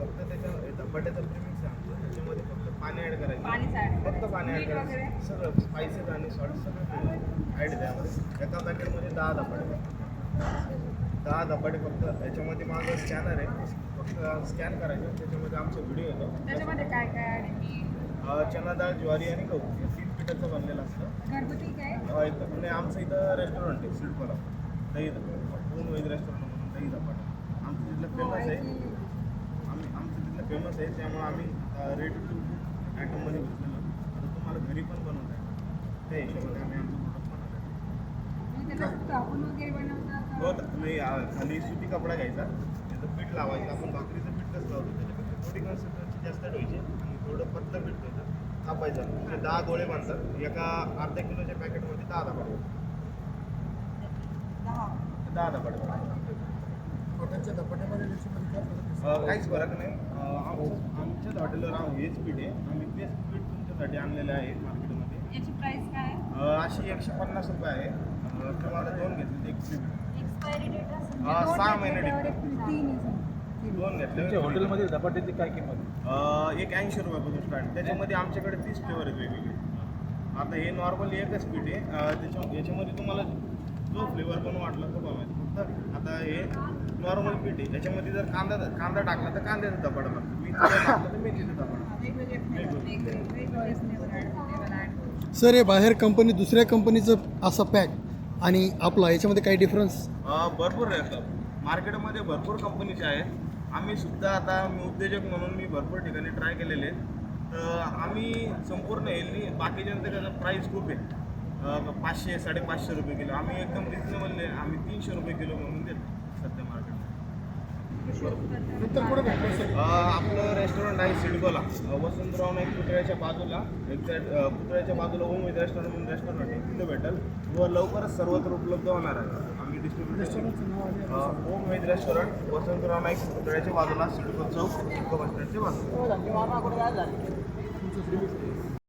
फक्त त्याच्या धपाट्याचं प्रीमिक्स आहे आमचं. त्याच्यामध्ये फक्त पाणी ॲड करायचं, फक्त पाणी ॲड मीठ करायचं, वगैरे? सगळं स्पायसेस आणि सॉल्ट सगळं ॲड त्यामध्ये. एका पॅकेटमध्ये 10 धपाटे, 10 धपाटे फक्त. याच्यामध्ये माझं स्कॅनर आहे, फक्त स्कॅन करायचं, त्याच्यामध्ये आमचा व्हिडिओ येतो. त्याच्यामध्ये काय काय आणि चना डाळ, ज्वारी आणि गहू हे 3 पिठाचं बनलेलं असतं. घरगुती काय? एकदम म्हणजे आमचं इथं रेस्टॉरंट आहे सिडकोला, दही पूर्ण वेज रेस्टॉरंट म्हणून दही धपाटा आमचं तिथलं फेमस आहे. आमचं तिथलं फेमस आहे, त्यामुळे आम्ही रेट टू आयटममध्ये घेतलेलं. आता तुम्हाला घरी पण बनवता येईल त्या हिशोबाने आम्ही आमचं प्रोडक्ट बनवलं. म्हणजे त्याला कापून वगैरे बनवतात हो नाही, खाली सुती कपडा घ्यायचा, त्याचं पीठ लावायचं. आपण भाकरीचं पीठ कसं लावतो त्याच्यापेक्षा थोडी कन्सिस्टन्सी जास्त ठेवायची आणि थोडं पतलं पीठ घ्यायचं, कापायचं. म्हणजे 10 गोळे बांधतात. एका अर्ध्या किलोच्या पॅकेटमध्ये 10 धपाटे, 10 धपाटे. हॉटेलच्या धपाट्यामध्ये काहीच फरक नाही. आमच्याच हॉटेलवर हेच पीठ आहे, आम्ही तेच पीठ तुमच्यासाठी आणलेलं आहे मार्केटमध्ये. याची प्राइस काय आहे? अशी 150 रुपये आहे. तुम्हाला 2 घेतले, एक फ्री. एक्सपायरी डेट असेल 6 महिने तीन 2 घेतले. तुमच्या हॉटेलमध्ये धपाट्याची काय किंमत आहे? एक 80 रुपयापासून स्टार्ट. त्याच्यामध्ये आमच्याकडे 30 फ्लेवर आहेत वेगवेगळे. आता हे नॉर्मली एकच पीठ आहे. याच्यामध्ये तुम्हाला जो फ्लेवर पण वाटला तो बनवायचा. फक्त आता हे नॉर्मल पीठ आहे, याच्यामध्ये जर कांदा टाकला तर कांद्याचा धपाटा बनतो, मेथीचा टाकला तर मेथीचा धपाटा. वेगवेगळे फ्लेवर ॲड. सर हे बाहेर कंपनी दुसऱ्या कंपनीचं असं पॅक आणि आपला याच्यामध्ये काही डिफरन्स? भरपूर आहे. मार्केटमध्ये भरपूर कंपनीचे आहेत. आम्ही सुद्धा आता उद्योजक म्हणून मी भरपूर ठिकाणी ट्राय केलेले आहेत. तर आम्ही संपूर्ण हेल्दी, बाकीच्यांचं त्याचं प्राईस खूप आहे. 500 550 रुपये किलो. आम्ही एकदम रिजनेबल आहे. आम्ही 300 रुपये किलो म्हणून देतो सध्या मार्केटमध्ये. आपलं रेस्टॉरंट आहे सिडकोला, वसंतराव नाईक पुतळ्याच्या बाजूला. एक्झॅक्ट पुतळ्याच्या बाजूला होम विथ रेस्टॉरंट म्हणून रेस्टॉरंट आहे, तिथं भेटेल व लवकरच सर्वत्र उपलब्ध होणार आहे. आम्ही distributor home with restaurant, Vasantrao Naik पुतळ्याच्या बाजूला, सिडको चौक, सिडको बस स्टँडच्या बाजूला.